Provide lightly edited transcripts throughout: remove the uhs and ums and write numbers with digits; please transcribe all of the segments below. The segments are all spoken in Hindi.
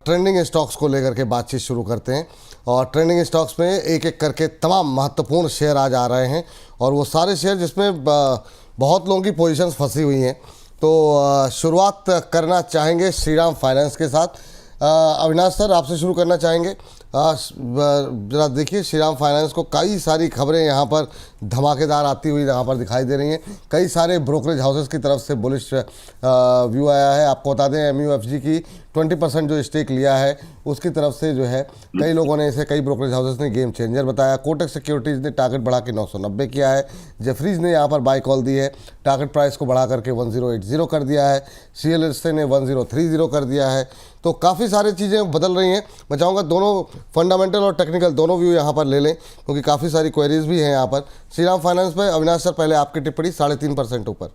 ट्रेंडिंग स्टॉक्स को लेकर के बातचीत शुरू करते हैं। और ट्रेंडिंग स्टॉक्स में एक एक करके तमाम महत्वपूर्ण शेयर आज आ रहे हैं और वो सारे शेयर जिसमें बहुत लोगों की पोजीशंस फंसी हुई हैं। तो शुरुआत करना चाहेंगे श्रीराम फाइनेंस के साथ। अविनाश सर, आपसे शुरू करना चाहेंगे। ज़रा देखिए, श्रीराम फाइनेंस को कई सारी खबरें यहाँ पर धमाकेदार आती हुई यहाँ पर दिखाई दे रही हैं। कई सारे ब्रोकरेज हाउसेस की तरफ से बुलिश व्यू आया है। आपको बता दें, MUFG की 20% जो स्टेक लिया है उसकी तरफ से जो है कई लोगों ने इसे, कई ब्रोकरेज हाउसेस ने गेम चेंजर बताया। कोटक सिक्योरिटीज़ ने टारगेट बढ़ा के 990 किया है। जेफरीज ने यहाँ पर बाय कॉल दी है, टारगेट प्राइस को बढ़ा करके 1080 कर दिया है। CLSA ने 1030 कर दिया है। तो काफ़ी सारी चीज़ें बदल रही हैं। मैं चाहूँगा दोनों फंडामेंटल और टेक्निकल दोनों व्यू यहाँ पर ले लें, क्योंकि काफ़ी सारी क्वेरीज भी हैं यहाँ पर श्रीराम फाइनेंस पे। अविनाश सर, पहले आपकी टिप्पणी। 3.5% ऊपर।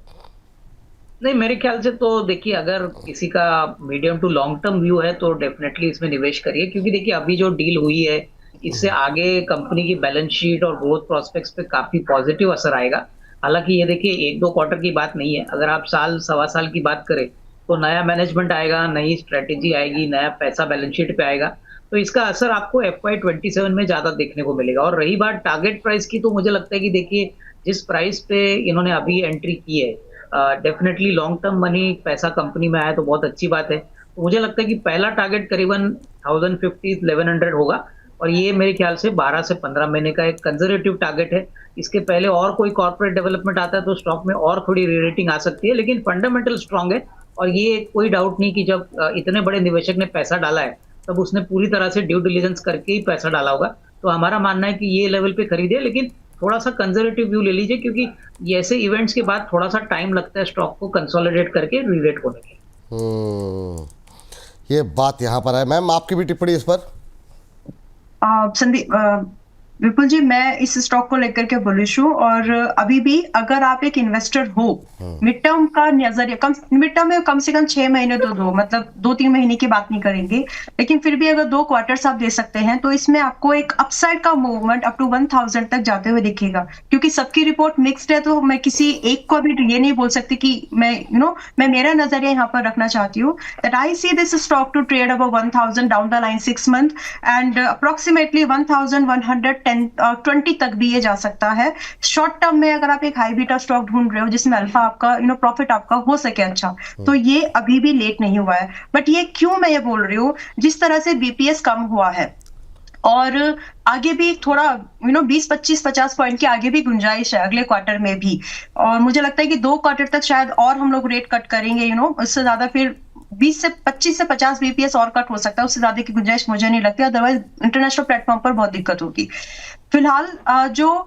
नहीं, मेरे ख्याल से तो देखिए, अगर किसी का medium to long term view है तो डेफिनेटली इसमें निवेश करिए, क्योंकि देखिए अभी जो डील हुई है इससे आगे कंपनी की बैलेंस शीट और ग्रोथ प्रोस्पेक्ट्स पे काफी पॉजिटिव असर आएगा। हालांकि ये देखिए 1-2 क्वार्टर की बात नहीं है। अगर आप साल सवा साल की बात करें तो नया मैनेजमेंट आएगा, नई स्ट्रेटेजी आएगी, नया पैसा बैलेंस शीट पे आएगा, तो इसका असर आपको FY27 में ज्यादा देखने को मिलेगा। और रही बात टारगेट प्राइस की, तो मुझे लगता है कि देखिए जिस प्राइस पे इन्होंने अभी एंट्री की है, डेफिनेटली लॉन्ग टर्म मनी पैसा कंपनी में आया तो बहुत अच्छी बात है। तो मुझे लगता है कि पहला टारगेट करीबन 1050-1100 होगा, और ये मेरे ख्याल से 12 से 15 महीने का एक कंजर्वेटिव टारगेट है। इसके पहले और कोई कॉर्पोरेट डेवलपमेंट आता है तो स्टॉक में और थोड़ी रेटिंग आ सकती है, लेकिन फंडामेंटल स्ट्रांग है। और ये कोई डाउट नहीं कि जब इतने बड़े निवेशक ने पैसा डाला है तब उसने पूरी तरह से ड्यू डिलिजेंस करके ही पैसा डाला होगा। तो हमारा मानना है कि ये लेवल पे खरीदे, लेकिन थोड़ा सा कंजर्वेटिव व्यू ले लीजिए, क्योंकि ये ऐसे इवेंट्स के बाद थोड़ा सा टाइम लगता है स्टॉक को कंसोलिडेट करके रीरेट होने के। ये बात यहाँ पर है। मैम, आपकी भी टिप्पणी इस पर। संदीप, विपुल जी, मैं इस स्टॉक को लेकर के बुलिश हूँ। और अभी भी अगर आप एक इन्वेस्टर हो, मिड टर्म का नजरिया, मिड टर्म में कम से कम 6 महीने तो दो, मतलब 2-3 महीने की बात नहीं करेंगे, लेकिन फिर भी अगर 2 क्वार्टर्स आप दे सकते हैं तो इसमें आपको एक अपसाइड का मूवमेंट अप टू 1000 तक जाते हुए दिखेगा। क्योंकि सबकी रिपोर्ट मिक्स्ड है, तो मैं किसी एक को भी ये नहीं बोल सकती कि मैं मेरा नजरिया यहाँ पर रखना चाहती हूँ that I see this stock to trade above 1000 down the line 6 month and approximately 1120 तक भी ये जा सकता है। शॉर्ट टर्म में अगर आप एक हाई बीटा स्टॉक ढूंढ रहे हो जिसमें अल्फा आपका प्रॉफिट आपका हो सके अच्छा, तो ये अभी भी लेट नहीं हुआ है। बट ये क्यों मैं ये बोल रही हूँ, जिस तरह से BPS कम हुआ है और आगे भी थोड़ा 20-25-50 पॉइंट की आगे भी गुंजाइश है अगले क्वार्टर में भी। और मुझे लगता है कि 2 क्वार्टर तक शायद और हम लोग रेट कट करेंगे, उससे ज्यादा फिर 25 से 50 BPS और कट हो सकता है। उससे ज्यादा की गुंजाइश मुझे नहीं लगती, अदरवाइज इंटरनेशनल प्लेटफॉर्म पर बहुत दिक्कत होगी। फिलहाल जो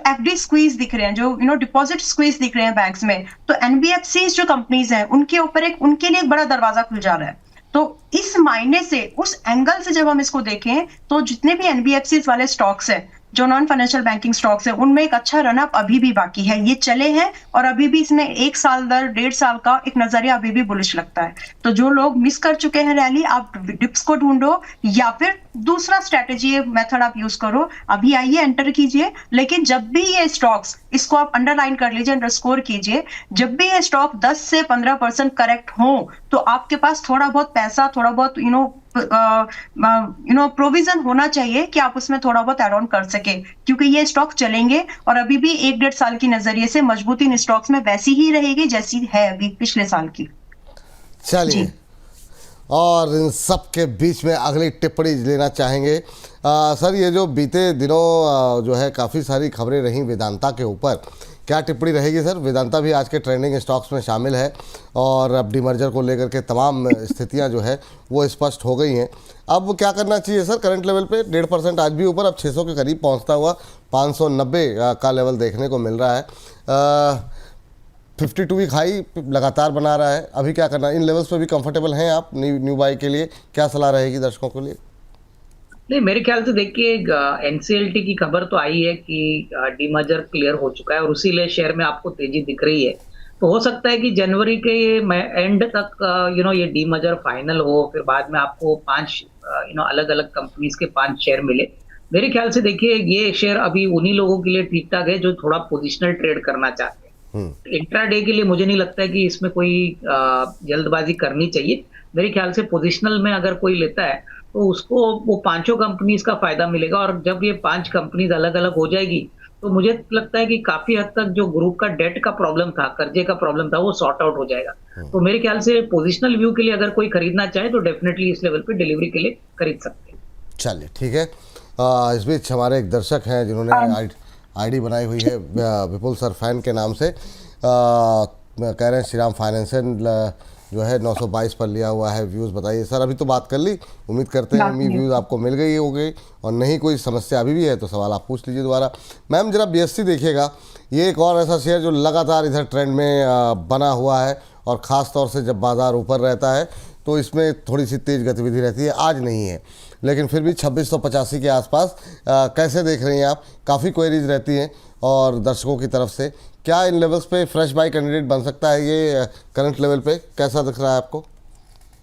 FD स्क्वीज दिख रहे हैं, जो डिपॉजिट स्क्वीज दिख रहे हैं बैंक्स में, तो NBFC जो कंपनीज हैं उनके ऊपर उनके लिए एक बड़ा दरवाजा खुल जा रहा है। तो इस मायने से, उस एंगल से जब हम इसको देखें, तो जितने भी NBFCs वाले स्टॉक्स हैं, जो नॉन फाइनेंशियल बैंकिंग स्टॉक्स हैं, उनमें एक अच्छा रनअप अभी भी बाकी है। ये चले हैं और अभी भी इसमें 1 साल दर 1.5 साल का एक नजरिया अभी भी बुलिश लगता है। तो जो लोग मिस कर चुके हैं रैली, आप डिप्स को ढूंढो या फिर दूसरा स्ट्रेटेजी मेथड आप यूज करो। अभी आइए, एंटर कीजिए, लेकिन जब भी ये स्टॉक्स, इसको आप अंडरलाइन कर लीजिए, अंडरस्कोर कीजिए, जब भी ये स्टॉक 10 से 15% करेक्ट हो तो आपके पास थोड़ा बहुत पैसा, थोड़ा बहुत प्रोविजन होना चाहिए कि आप उसमें थोड़ा बहुत एड ऑन कर सके, क्योंकि ये स्टॉक चलेंगे और अभी भी 1-1.5 साल की नजरिए से मजबूती इन स्टॉक्स में वैसी ही रहेगी जैसी है अभी पिछले साल की। चलिए, और इन सब के बीच में अगली टिप्पणी लेना चाहेंगे। सर, ये जो बीते दिनों जो है काफ़ी सारी खबरें रहीं वेदांता के ऊपर, क्या टिप्पणी रहेगी सर? वेदांता भी आज के ट्रेंडिंग स्टॉक्स में शामिल है और अब डीमर्जर को लेकर के तमाम स्थितियां जो है वो स्पष्ट हो गई हैं। अब क्या करना चाहिए सर? करंट लेवल पे 1.5% आज भी ऊपर, अब 600 के करीब पहुंचता हुआ 590 का लेवल देखने को मिल रहा है। 52 वीक हाई लगातार बना रहा है। अभी क्या करना? इन लेवल्स पे भी कंफर्टेबल हैं आप न्यू बाई के लिए? क्या सलाह रहेगी दर्शकों के लिए? नहीं, मेरे ख्याल से देखिए NCLT की खबर तो आई है कि डीमर्जर क्लियर हो चुका है और उसी शेयर में आपको तेजी दिख रही है। तो हो सकता है कि जनवरी के एंड तक ये डीमर्जर फाइनल हो, फिर बाद में आपको 5 अलग अलग कंपनीज के 5 शेयर मिले। मेरे ख्याल से देखिए ये शेयर अभी उन्हीं लोगों के लिए ठीक ठाक है जो थोड़ा पोजिशनल ट्रेड करना चाहते हैं। इंट्राडे के लिए मुझे नहीं लगता है कि इसमें कोई जल्दबाजी करनी चाहिए। मेरे ख्याल से पोजिशनल में अगर कोई लेता है तो उसको वो पांचों कंपनीज का फायदा मिलेगा, और जब ये 5 कंपनीज अलग अलग हो जाएगी तो मुझे लगता है कि काफी हद तक जो ग्रुप का डेट का प्रॉब्लम था, कर्जे का प्रॉब्लम था, वो सॉर्ट आउट हो जाएगा। तो मेरे ख्याल से पोजिशनल व्यू के लिए अगर कोई खरीदना चाहे तो डेफिनेटली इस लेवल पे डिलीवरी के लिए खरीद सकते हैं। चलिए ठीक है। इस बीच हमारे एक दर्शक हैं जिन्होंने आईडी बनाई हुई है विपुल सर फैन के नाम से, कह रहे हैं श्रीराम फाइनेंशियल जो है 922 पर लिया हुआ है, व्यूज़ बताइए। सर अभी तो बात कर ली, उम्मीद करते हैं व्यूज़ आपको मिल गई हो गई, और नहीं कोई समस्या अभी भी है तो सवाल आप पूछ लीजिए दोबारा। मैम जरा BSC देखिएगा, ये एक और ऐसा शेयर जो लगातार इधर ट्रेंड में बना हुआ है, और ख़ास तौर से जब बाज़ार ऊपर रहता है तो इसमें थोड़ी सी तेज़ गतिविधि रहती है। आज नहीं है लेकिन फिर भी 2685 के आसपास कैसे देख रही हैं आप? काफ़ी क्वेरीज रहती हैं और दर्शकों की तरफ से, क्या इन लेवल्स पे फ्रेश बाय कैंडिडेट बन सकता है? ये करंट लेवल पे कैसा दिख रहा है आपको?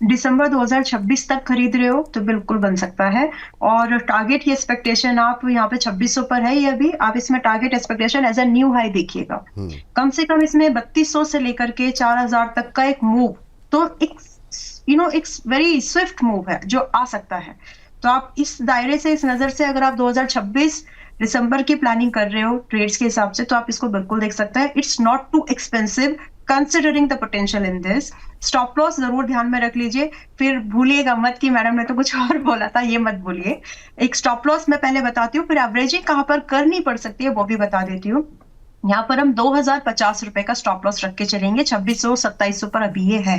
दिसंबर 2026 तक खरीद रहे हो तो बिल्कुल बन सकता है। और टारगेट की एक्सपेक्टेशन आप यहाँ पे 2600 पर है, ये अभी आप इसमें target expectation as a new high देखिएगा। कम से कम इसमें 3200 से लेकर के 4000 तक का एक मूव, तो एक एक वेरी स्विफ्ट मूव है जो आ सकता है। तो आप इस दायरे से, इस नजर से अगर आप 2026 दिसंबर की प्लानिंग कर रहे हो ट्रेड्स के हिसाब से, तो आप इसको बिल्कुल देख सकते हैं। It's not too expensive considering the potential in this. Stop loss जरूर ध्यान में रख लीजिए, फिर भूलिएगा मत कि मैडम ने तो कुछ और बोला था, ये मत भूलिए। एक स्टॉप लॉस मैं पहले बताती हूँ, फिर एवरेजिंग कहाँ पर करनी पड़ सकती है वो भी बता देती हूँ। यहाँ पर हम 2050 रुपए का स्टॉप लॉस रख के चलेंगे, 2600-2700 पर अभी ये है।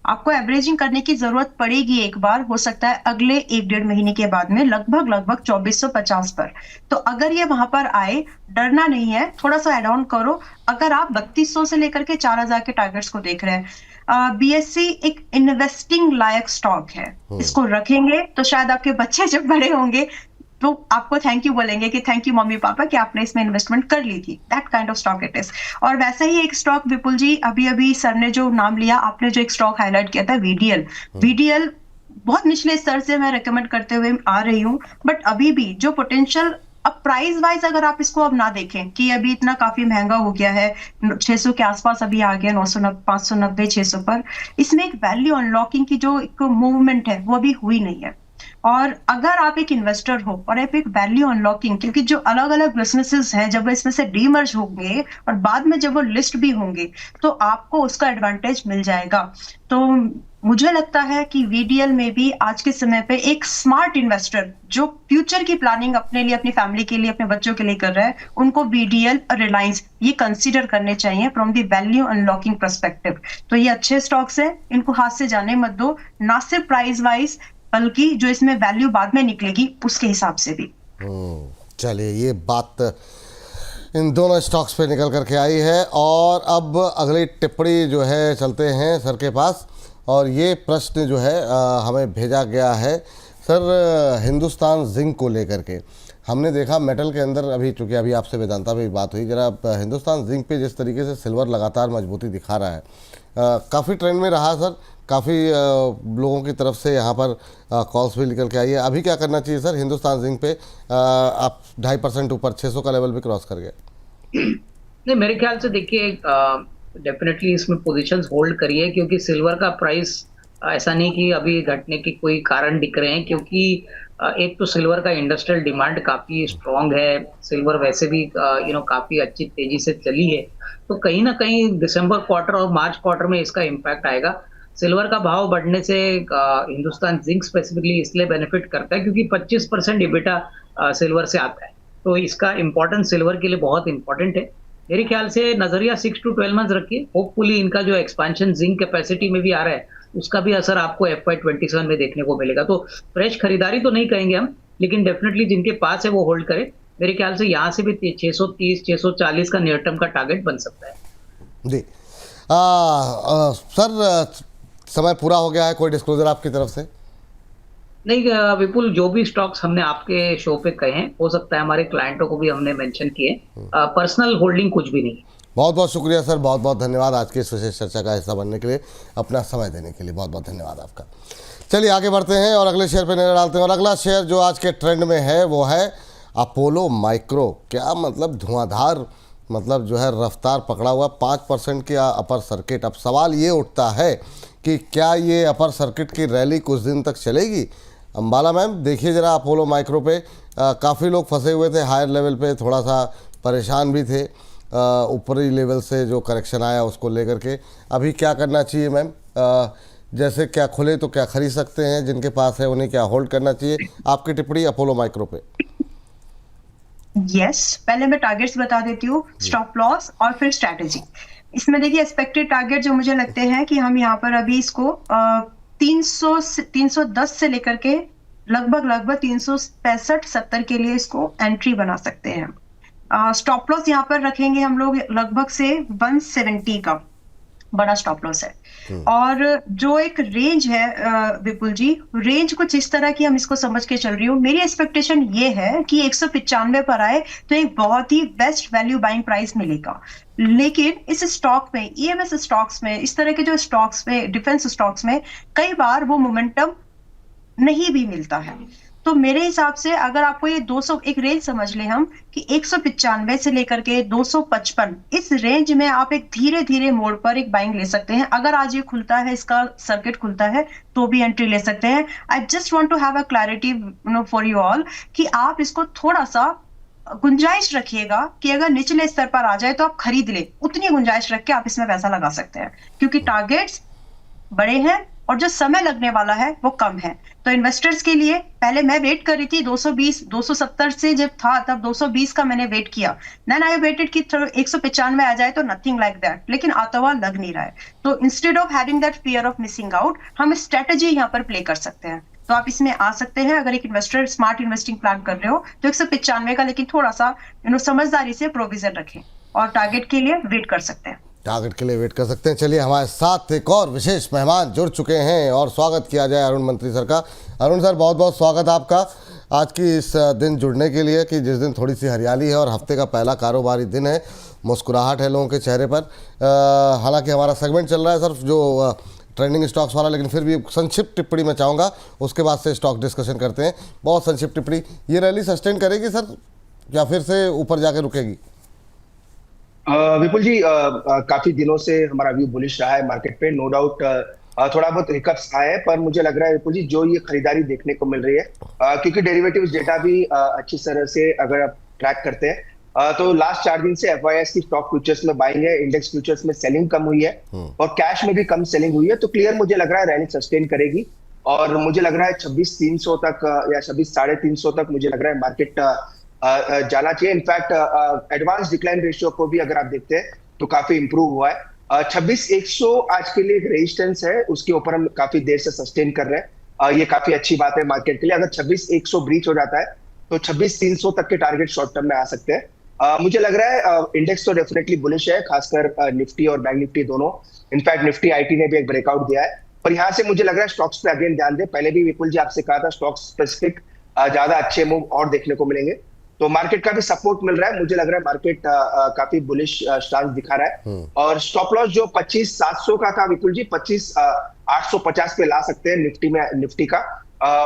आपको एवरेजिंग करने की जरूरत पड़ेगी एक बार, हो सकता है अगले 1-1.5 महीने के बाद में, लगभग 2450 पर। तो अगर ये वहां पर आए, डरना नहीं है, थोड़ा सा एड ऑन करो। अगर आप 3200 से लेकर के 4000 के टारगेट्स को देख रहे हैं, BSC एक इन्वेस्टिंग लायक स्टॉक है, इसको रखेंगे तो शायद आपके बच्चे जब बड़े होंगे तो आपको थैंक यू बोलेंगे कि थैंक यू मम्मी पापा कि आपने इसमें इन्वेस्टमेंट कर ली थी। That kind of stock it is. और वैसा ही एक स्टॉक विपुल जी, अभी सर ने जो नाम लिया, आपने जो एक स्टॉक हाईलाइट किया था VDL बहुत निचले स्तर से मैं रिकमेंड करते हुए आ रही हूँ, बट अभी भी जो पोटेंशियल, अब प्राइस वाइज अगर आप इसको अब ना देखें कि अभी इतना काफी महंगा हो गया है, 600 के आसपास अभी आ गया, 990, 590, 600 पर, इसमें एक वैल्यू अनलॉकिंग की जो एक मूवमेंट है वो अभी हुई नहीं है। और अगर आप एक इन्वेस्टर हो और आप एक वैल्यू अनलॉकिंग, क्योंकि जो अलग अलग बिजनेसेस हैं जब इसमें से डीमर्ज होंगे और बाद में जब वो लिस्ट भी होंगे तो आपको उसका एडवांटेज मिल जाएगा। तो मुझे लगता है कि VDL में भी आज के समय पे एक स्मार्ट इन्वेस्टर जो फ्यूचर की प्लानिंग अपने लिए, अपनी फैमिली के लिए, अपने बच्चों के लिए कर रहा है, उनको VDL और रिलायंस ये कंसीडर करने चाहिए from the value unlocking perspective. तो ये अच्छे स्टॉक्स हैं, इनको हाथ से जाने मत दो, ना सिर्फ प्राइस वाइज बल्कि जो इसमें वैल्यू बाद में निकलेगी उसके हिसाब से भी। चलिए, ये बात इन दोनों स्टॉक्स पे निकल करके आई है। और अब अगली टिप्पणी जो है चलते हैं सर के पास, और ये प्रश्न जो है हमें भेजा गया है सर हिंदुस्तान जिंक को लेकर के। हमने देखा मेटल के अंदर, अभी चूँकि अभी आपसे वेदांता में बात हुई, जरा हिंदुस्तान जिंक पे जिस तरीके से सिल्वर लगातार मजबूती दिखा रहा है, काफ़ी ट्रेंड में रहा सर, काफ़ी लोगों की तरफ से यहाँ पर कॉल्स भी निकल के आई है। अभी क्या करना चाहिए सर हिंदुस्तान जिंक पे? आप 2.5% ऊपर 600 का लेवल भी क्रॉस कर गए। नहीं, मेरे ख्याल से देखिए डेफिनेटली इसमें पोजीशंस होल्ड करिए, क्योंकि सिल्वर का प्राइस ऐसा नहीं कि अभी घटने के कोई कारण दिख रहे हैं, क्योंकि एक तो सिल्वर का इंडस्ट्रियल डिमांड काफी स्ट्रांग है, सिल्वर वैसे भी काफी अच्छी तेजी से चली है, तो कहीं ना कहीं दिसंबर क्वार्टर और मार्च क्वार्टर में इसका इम्पैक्ट आएगा। सिल्वर का भाव बढ़ने से हिंदुस्तान जिंक स्पेसिफिकली इसलिए बेनिफिट करता है क्योंकि 25% EBITDA सिल्वर से आता है, तो इसका इम्पोर्टेंस सिल्वर के लिए बहुत इंपॉर्टेंट है। मेरे ख्याल से नजरिया 6 to 12 मंथ्स रखिए, होपफुली इनका जो एक्सपेंशन जिंक कैपेसिटी में भी आ रहा है उसका भी असर आपको FY27 में देखने को मिलेगा। तो फ्रेश खरीदारी तो नहीं कहेंगे हम, लेकिन डेफिनेटली जिनके पास है वो होल्ड करे। मेरे ख्याल से यहाँ से भी 630, 640 का नियर टर्म का टारगेट बन सकता है। जी सर, समय पूरा हो गया है, कोई डिस्क्लोजर आपकी तरफ से? नहीं विपुल, जो भी स्टॉक्स हमने आपके शो पे कहे हैं, हो सकता है हमारे क्लाइंटों को भी हमने मेंशन किए, पर्सनल होल्डिंग कुछ भी नहीं। बहुत बहुत शुक्रिया सर, बहुत बहुत धन्यवाद आज की इस विशेष चर्चा का हिस्सा बनने के लिए, अपना समय देने के लिए बहुत बहुत धन्यवाद आपका। चलिए आगे बढ़ते हैं और अगले शेयर पे नजर डालते हैं। और अगला शेयर जो आज के ट्रेंड में है वो है अपोलो माइक्रो। क्या मतलब धुआंधार मतलब जो है रफ्तार पकड़ा हुआ 5% की अपर सर्किट। अब सवाल ये उठता है कि क्या ये अपर सर्किट की रैली कुछ दिन तक चलेगी? अंबाला मैम देखिए ज़रा अपोलो माइक्रो पे काफ़ी लोग फंसे हुए थे, हायर लेवल पे थोड़ा सा परेशान भी थे, ऊपरी लेवल से जो करेक्शन आया उसको लेकर के। अभी क्या करना चाहिए मैम? जैसे क्या खुले तो क्या खरीद सकते हैं, जिनके पास है उन्हें क्या होल्ड करना चाहिए? आपकी टिप्पणी अपोलो माइक्रो पे। पहले मैं टारगेट्स बता देती हूँ, स्टॉप लॉस और फिर स्ट्रैटेजी। इसमें देखिए एक्सपेक्टेड टारगेट जो मुझे लगते हैं कि हम यहाँ पर अभी इसको 310 से लेकर के लगभग 365-70 के लिए इसको एंट्री बना सकते हैं। स्टॉप लॉस यहाँ पर रखेंगे हम लोग लगभग से 170 का बड़ा स्टॉप लॉस है। और जो एक रेंज है विपुल जी, रेंज कुछ इस तरह की हम इसको समझ के चल रही हूँ। मेरी एक्सपेक्टेशन ये है कि 195 पर आए तो एक बहुत ही बेस्ट वैल्यू बाइंग प्राइस मिलेगा। लेकिन इस स्टॉक में, ईएमएस स्टॉक्स में, इस तरह के जो स्टॉक्स में, डिफेंस स्टॉक्स में कई बार वो मोमेंटम नहीं भी मिलता है। तो मेरे हिसाब से अगर आपको ये 200 एक रेंज समझ ले हम कि 195 से लेकर के 255, इस रेंज में आप एक धीरे धीरे मोड पर एक बाइंग ले सकते हैं। अगर आज ये खुलता है, इसका सर्किट खुलता है तो भी एंट्री ले सकते हैं। I just want to have a clarity for you all कि आप इसको थोड़ा सा गुंजाइश रखिएगा कि अगर निचले स्तर पर आ जाए तो आप खरीद ले, उतनी गुंजाइश रख के आप इसमें पैसा लगा सकते हैं, क्योंकि टारगेट्स बड़े हैं और जो समय लगने वाला है वो कम है। तो इन्वेस्टर्स के लिए पहले मैं वेट कर रही थी 220 270 से जब था तब 220 का मैंने वेट किया, देन आई वेटेड कि 195 आ जाए तो नथिंग लाइक दैट, लेकिन आता हुआ लग नहीं रहा है। तो instead of having that fear of missing out, हम स्ट्रेटेजी यहाँ पर प्ले कर सकते हैं। तो आप इसमें आ सकते हैं अगर एक इन्वेस्टर स्मार्ट इन्वेस्टिंग प्लान कर रहे हो तो 195 का, लेकिन थोड़ा सा समझदारी से प्रोविजन रखें और टारगेट के लिए वेट कर सकते हैं। टारगेट के लिए वेट कर सकते हैं। चलिए हमारे साथ एक और विशेष मेहमान जुड़ चुके हैं और स्वागत किया जाए अरुण मंत्री सर का। अरुण सर, बहुत बहुत स्वागत आपका आज की इस दिन जुड़ने के लिए, कि जिस दिन थोड़ी सी हरियाली है और हफ्ते का पहला कारोबारी दिन है, मुस्कुराहट है लोगों के चेहरे पर। हालांकि हमारा सेगमेंट चल रहा है सर जो ट्रेंडिंग स्टॉक्स वाला, लेकिन फिर भी संक्षिप्त टिप्पणी मैं चाहूँगा, उसके बाद से स्टॉक डिस्कशन करते हैं। बहुत संक्षिप्त टिप्पणी, ये रैली सस्टेन करेगी सर या फिर से ऊपर जाके रुकेगी? विपुल जी, काफी दिनों से हमारा व्यू बुलिश रहा है मार्केट पे, नो डाउट। थोड़ा बहुत हिकअप्स आए हैं, पर मुझे लग रहा है विपुल जी जो ये खरीदारी देखने को मिल रही है, क्योंकि डेरिवेटिव्स डेटा भी अच्छी तरह से अगर आप ट्रैक करते हैं तो लास्ट 4 दिन से एफआईएस की स्टॉक फ्यूचर्स में बाइंग है, इंडेक्स फ्यूचर्स में सेलिंग कम हुई है और कैश में भी कम सेलिंग हुई है। तो क्लियर मुझे लग रहा है रैली सस्टेन करेगी और मुझे लग रहा है 26,300 तक या 26,350 तक मुझे लग रहा है मार्केट जाना चाहिए। इनफैक्ट एडवांस डिक्लाइन रेशियो को भी अगर आप देखते हैं तो काफी इंप्रूव हुआ है। 26,100 आज के लिए एक रेजिस्टेंस है, उसके ऊपर हम काफी देर से सस्टेन कर रहे हैं। ये काफी अच्छी बात है मार्केट के लिए। अगर 26,100 ब्रीच हो जाता है तो 26,300 तक के टारगेट शॉर्ट टर्म में आ सकते हैं। मुझे लग रहा है इंडेक्स तो डेफिनेटली बुलिश है, खासकर निफ्टी और बैंक निफ्टी दोनों। इनफैक्ट निफ्टी आईटी ने भी एक ब्रेकआउट दिया है, पर यहाँ से मुझे लग रहा है स्टॉक्स पे अगेन ध्यान दें। पहले भी विपुल जी आपसे कहा था स्टॉक स्पेसिफिक ज्यादा अच्छे मूव और देखने को मिलेंगे, तो मार्केट का भी सपोर्ट मिल रहा है। मुझे लग रहा है मार्केट काफी बुलिश स्टांस दिखा रहा है। और स्टॉप लॉस जो 25,700 का था विपुल जी, 25,850 पे ला सकते हैं निफ्टी का।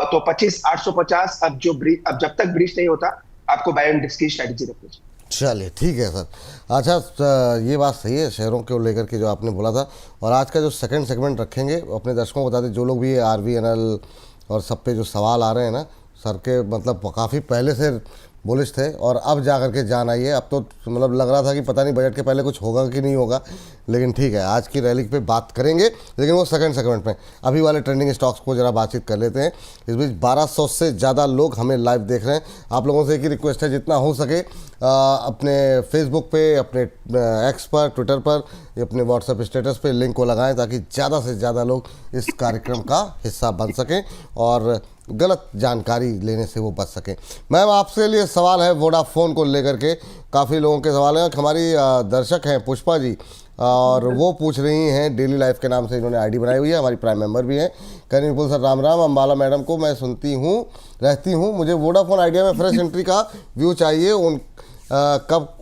तो 25,850 अब जब तक ब्रीच नहीं होता आपको बाय एंड डिस्क की स्ट्रेटेजी रखनी चाहिए। चलिए ठीक है सर। अच्छा, ये बात सही है शेयरों को लेकर के जो आपने बोला था। और आज का जो सेकंड सेगमेंट रखेंगे अपने दर्शकों को बता दें, जो लोग भी RVNL और सब पे जो सवाल आ रहे हैं ना सर के, मतलब काफ़ी पहले से बुलिश थे और अब जा करके जान आई है। अब तो मतलब लग रहा था कि पता नहीं बजट के पहले कुछ होगा कि नहीं होगा, लेकिन ठीक है आज की रैली पे बात करेंगे, लेकिन वो सेकंड सेगमेंट में। अभी वाले ट्रेंडिंग स्टॉक्स को जरा बातचीत कर लेते हैं। इस बीच 1200 से ज़्यादा लोग हमें लाइव देख रहे हैं। आप लोगों से एक ही रिक्वेस्ट है, जितना हो सके अपने फेसबुक पे, अपने एक्स पर, ट्विटर पर, अपने व्हाट्सएप स्टेटस पे लिंक को लगाएं ताकि ज़्यादा से ज़्यादा लोग इस कार्यक्रम का हिस्सा बन सकें और गलत जानकारी लेने से वो बच सकें। मैम आपसे लिए सवाल है वोडाफोन को लेकर के, काफ़ी लोगों के सवाल हैं। हमारी दर्शक हैं पुष्पा जी और वो पूछ रही हैं, डेली लाइफ के नाम से इन्होंने आईडी बनाई हुई है, हमारी प्राइम मेंबर भी हैं। कह विपुल सर राम राम, अंबाला मैडम को मैं सुनती हूँ रहती हूँ, मुझे वोडाफोन आइडिया में फ्रेश एंट्री का व्यू चाहिए, उन कब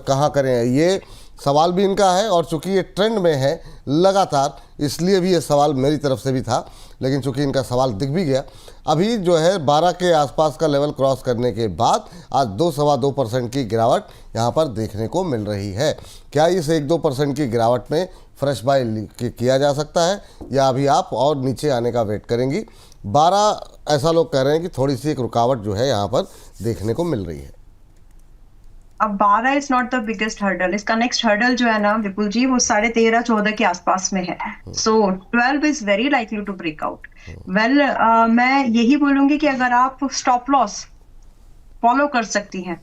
कहाँ करें, ये सवाल भी इनका है। और चूंकि ये ट्रेंड में है लगातार, इसलिए भी ये सवाल मेरी तरफ से भी था। लेकिन चूंकि इनका सवाल दिख भी गया, अभी जो है 12 के आसपास का लेवल क्रॉस करने के बाद आज 2-2.25% की गिरावट यहाँ पर देखने को मिल रही है। क्या इस 1-2% की गिरावट में फ्रेश बाय किया जा सकता है या अभी आप और नीचे आने का वेट करेंगी? 12 ऐसा लोग कह रहे हैं कि थोड़ी सी एक रुकावट जो है यहाँ पर देखने को मिल रही है। अब 12 is not the biggest hurdle, इसका नेक्स्ट हर्डल जो है ना विपुल जी वो 13.5-14 के आसपास में है। So 12 is very likely to break out. Well, मैं यही बोलूंगी कि अगर आप स्टॉप लॉस फॉलो कर सकती हैं,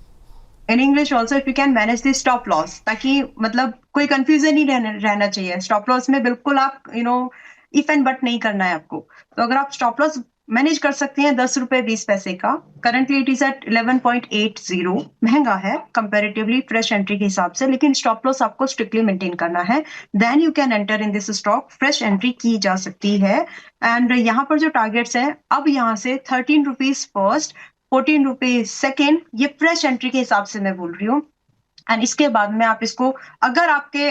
in English also if you can manage the stop loss, ताकि मतलब कोई कंफ्यूजन नहीं रहना चाहिए। स्टॉप लॉस में बिल्कुल आप इफ एंड बट नहीं करना है आपको। तो अगर आप स्टॉप लॉस मैनेज कर सकते हैं 10 रुपए 20 पैसे का, करंटली इट इज एट 11.80, महंगा है कंपैरेटिवली फ्रेश एंट्री के हिसाब से, लेकिन स्टॉप लॉस आपको स्ट्रिक्टली मेंटेन करना है, then you can enter in this stock. Fresh entry की जा सकती है। एंड यहाँ पर जो टारगेट्स हैं, अब यहाँ से 13 रुपीज फर्स्ट, 14 रुपीज सेकेंड, ये फ्रेश एंट्री के हिसाब से मैं बोल रही हूँ। एंड इसके बाद में आप इसको, अगर आपके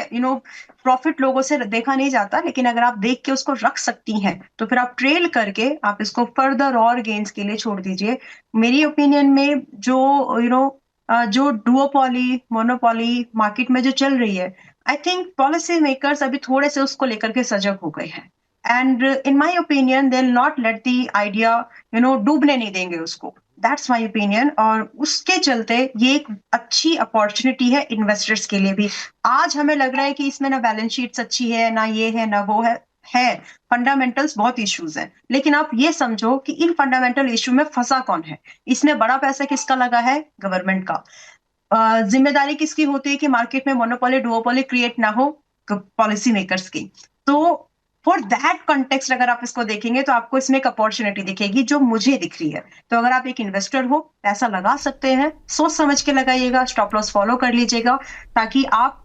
प्रॉफिट लोगों से देखा नहीं जाता, लेकिन अगर आप देख के उसको रख सकती हैं तो फिर आप ट्रेल करके आप इसको फर्दर और गेन्स के लिए छोड़ दीजिए। मेरी ओपिनियन में जो डुओपॉली मोनोपॉली मार्केट में जो चल रही है, आई थिंक पॉलिसी मेकर्स अभी थोड़े से उसको लेकर के सजग हो गए हैं। And in my opinion they will not let the idea डूबने नहीं देंगे उसको। That's my opinion. और उसके चलते ये एक अच्छी अपॉर्चुनिटी है इन्वेस्टर्स के लिए भी। आज हमें लग रहा है कि इसमें ना बैलेंस शीट्स अच्छी है, ना ये है ना वो है फंडामेंटल्स बहुत इश्यूज हैं, लेकिन आप ये समझो कि इन फंडामेंटल इश्यू में फंसा कौन है। इसमें बड़ा पैसा किसका लगा है? गवर्नमेंट का। जिम्मेदारी किसकी होती है कि मार्केट में मोनोपोली डुओपोली क्रिएट ना हो? पॉलिसी मेकर्स की। तो फॉर दैट कॉन्टेक्स्ट अगर आप इसको देखेंगे तो आपको इसमें एक अपॉर्चुनिटी दिखेगी जो मुझे दिख रही है। तो अगर आप एक इन्वेस्टर हो, पैसा लगा सकते हैं, सोच समझ के लगाइएगा, स्टॉप लॉस फॉलो कर लीजिएगा, ताकि आप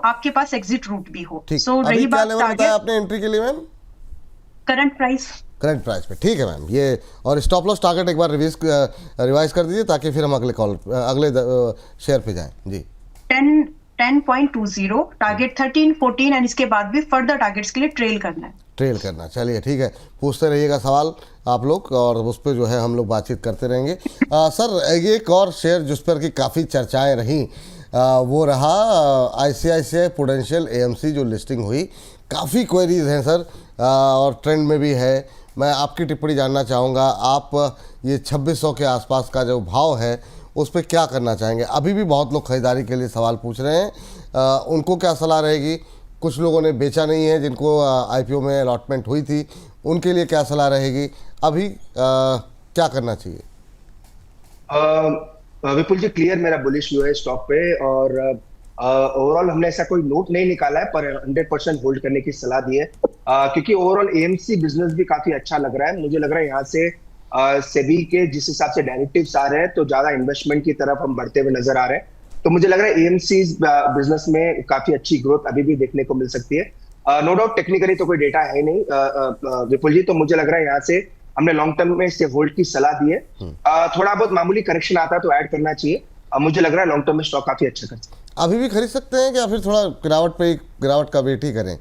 आपके पास एग्जिट रूट भी हो। सो रही बात बताया आपने एंट्री के लिए मैम? करंट प्राइस पे। ठीक है मैम, ये और स्टॉप लॉस टारगेट एक बार रिवाइज कर दीजिए ताकि फिर हम अगले शेयर पे जाएं। जी, 10.20 टारगेट 13, 14 एंड इसके बाद भी फर्दर टारगेट्स के लिए ट्रेल करना। चलिए ठीक है, पूछते रहिएगा सवाल आप लोग और उस पर जो है हम लोग बातचीत करते रहेंगे। सर, एक और शेयर जिस पर की काफ़ी चर्चाएं रहीं वो रहा ICICI प्रूडेंशियल AMC जो लिस्टिंग हुई। काफ़ी क्वेरीज हैं सर और ट्रेंड में भी है। मैं आपकी टिप्पणी जानना चाहूँगा, आप ये 2600 के आसपास का जो भाव है उस पर क्या करना चाहेंगे? अभी भी बहुत लोग खरीदारी के लिए सवाल पूछ रहे हैं, उनको क्या सलाह रहेगी? कुछ लोगों ने बेचा नहीं है, जिनको IPO में अलॉटमेंट हुई थी, उनके लिए क्या सलाह रहेगी? अभी क्या करना चाहिए? विपुल जी, क्लियर मेरा बुलिश व्यू है स्टॉक पे और ओवरऑल हमने ऐसा कोई नोट नहीं निकाला है, पर 100% होल्ड करने की सलाह दी है क्योंकि ओवरऑल AMC बिजनेस भी काफी अच्छा लग रहा है। मुझे लग रहा है यहाँ से सेबी के जिस हिसाब से डायरेक्टिव्स आ रहे हैं तो ज्यादा इन्वेस्टमेंट की तरफ हम बढ़ते हुए नजर आ रहे हैं। तो मुझे लग रहा है AMC बिजनेस में काफी अच्छी ग्रोथ अभी भी देखने को मिल सकती है। नो डाउट टेक्निकली तो कोई डेटा है नहीं विपुल जी, तो मुझे लग रहा है यहाँ से हमने लॉन्ग टर्म में इससे होल्ड की सलाह दी है। थोड़ा बहुत मामूली करेक्शन आता है तो ऐड करना चाहिए। मुझे लग रहा है लॉन्ग टर्म में स्टॉक काफी अच्छा कर सकते हैं। अभी भी खरीद सकते हैं या फिर थोड़ा गिरावट का वेट ही करें?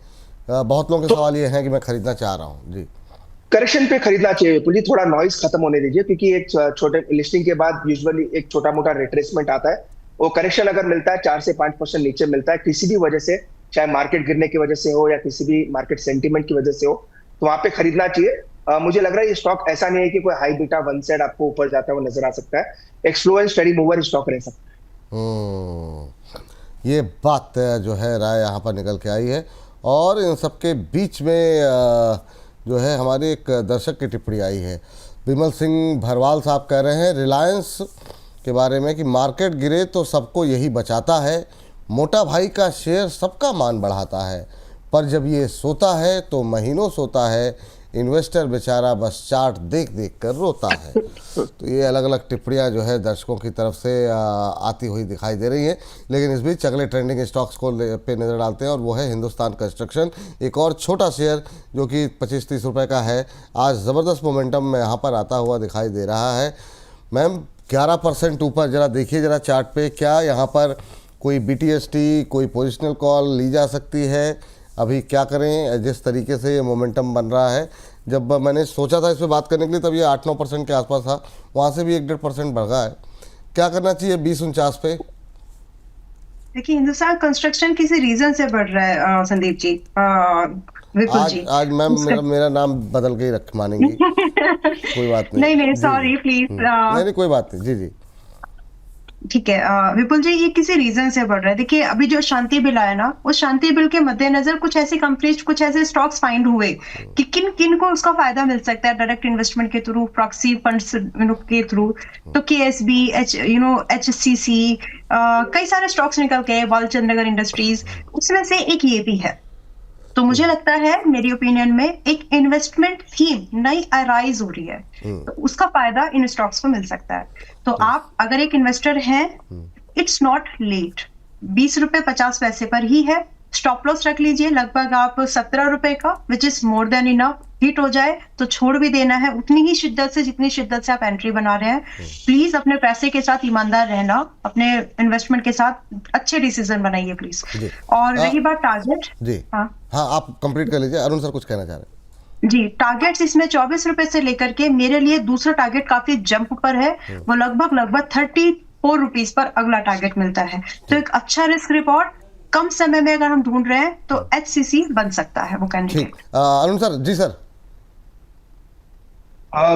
बहुत लोगों के सवाल ये है कि मैं खरीदना चाह रहा हूँ। जी, करेक्शन पे खरीदना चाहिए विपुल जी, थोड़ा नॉइज खत्म होने दीजिए क्योंकि एक छोटे लिस्टिंग के बाद यूजुअली एक छोटा मोटा रिट्रेसमेंट आता है। वो करेक्शन अगर मिलता है 4 से 5% नीचे मिलता है किसी भी वजह से, चाहे मार्केट गिरने की वजह से हो या किसी भी मार्केट सेंटीमेंट की वजह से हो, तो वहां पे खरीदना चाहिए। मुझे लग रहा है ये स्टॉक ऐसा नहीं है कि कोई हाई बीटा वन साइड आपको ऊपर जाता हुआ नजर आ सकता है। एक slow and steady mover stock रह सकता है। ये बात जो है राय यहाँ पर निकल के आई है। और इन सबके बीच में जो है हमारे एक दर्शक की टिप्पणी आई है, विमल सिंह भरवाल साहब कह रहे हैं रिलायंस के बारे में कि मार्केट गिरे तो सबको यही बचाता है, मोटा भाई का शेयर सबका मान बढ़ाता है, पर जब ये सोता है तो महीनों सोता है, इन्वेस्टर बेचारा बस चार्ट देख देख कर रोता है। तो ये अलग अलग टिप्पणियाँ जो है दर्शकों की तरफ से आती हुई दिखाई दे रही हैं। लेकिन इस बीच अगले ट्रेंडिंग स्टॉक्स को पे नज़र डालते हैं और वो है हिंदुस्तान कंस्ट्रक्शन, एक और छोटा शेयर जो कि 25-30 रुपये का है। आज ज़बरदस्त मोमेंटम में यहाँ पर आता हुआ दिखाई दे रहा है। मैम 11% ऊपर, ज़रा देखिए ज़रा चार्ट पे, क्या यहाँ पर कोई BTST कोई पोजिशनल कॉल ली जा सकती है? अभी क्या करें जिस तरीके से ये मोमेंटम बन रहा है? जब मैंने सोचा था इस पर बात करने के लिए तब ये 8-9% के आसपास था, वहाँ से भी 1-1.5% बढ़ गया है। क्या करना चाहिए 2049 पे? देखिए, हिंदुस्तान कंस्ट्रक्शन किसी रीजन से बढ़ रहा है संदीप जी, विपुल जी। आज मैम मेरा नाम बदल के ही रख मानेंगी, कोई बात नहीं। नहीं, जी, सॉरी प्लीज। नहीं नहीं, कोई बात नहीं। जी जी, ठीक है विपुल जी, ये किसी रीजन से बढ़ रहा है। देखिए, अभी जो शांति बिल आया ना, उस शांति बिल के मद्देनजर कुछ ऐसी कंपनीज, कुछ ऐसे स्टॉक्स फाइंड हुए कि किन किन को उसका फायदा मिल सकता है, डायरेक्ट इन्वेस्टमेंट के थ्रू, प्रॉक्सी फंड्स के थ्रू। तो केएसबी, एचसीसी, कई सारे स्टॉक्स निकल के, बालचंद्रनगर इंडस्ट्रीज, उसमें से एक ये भी है। तो मुझे लगता है, मेरी ओपिनियन में, एक इन्वेस्टमेंट थीम नई अराइज हो रही है, तो उसका फायदा इन स्टॉक्स को मिल सकता है। तो आप अगर एक इन्वेस्टर हैं, इट्स नॉट लेट। 20 रुपए 50 पैसे पर ही है। स्टॉप लॉस रख लीजिए लगभग आप 17 रुपए का, which is more than enough. Hit हो जाए तो छोड़ भी देना है उतनी ही शिद्दत से जितनी शिद्दत से आप एंट्री बना रहे हैं। प्लीज अपने पैसे के साथ ईमानदार रहना, अपने इन्वेस्टमेंट के साथ अच्छे डिसीजन बनाइए प्लीज। और रही बात टारगेट, जी हाँ, आप कंप्लीट कर लीजिए। अरुण सर कुछ कहना चाह रहे हैं? जी, टारगेट्स इसमें 24 रुपए से लेकर के मेरे लिए दूसरा टारगेट काफी जंप पर है, वो लगभग 34 रुपीज पर अगला टारगेट मिलता है। तो एक अच्छा रिस्क रिवॉर्ड कम समय में अगर हम ढूंढ रहे हैं तो एचसीसी बन सकता है वो कैंडिडेट। ठीक, अरुण सर। जी सर।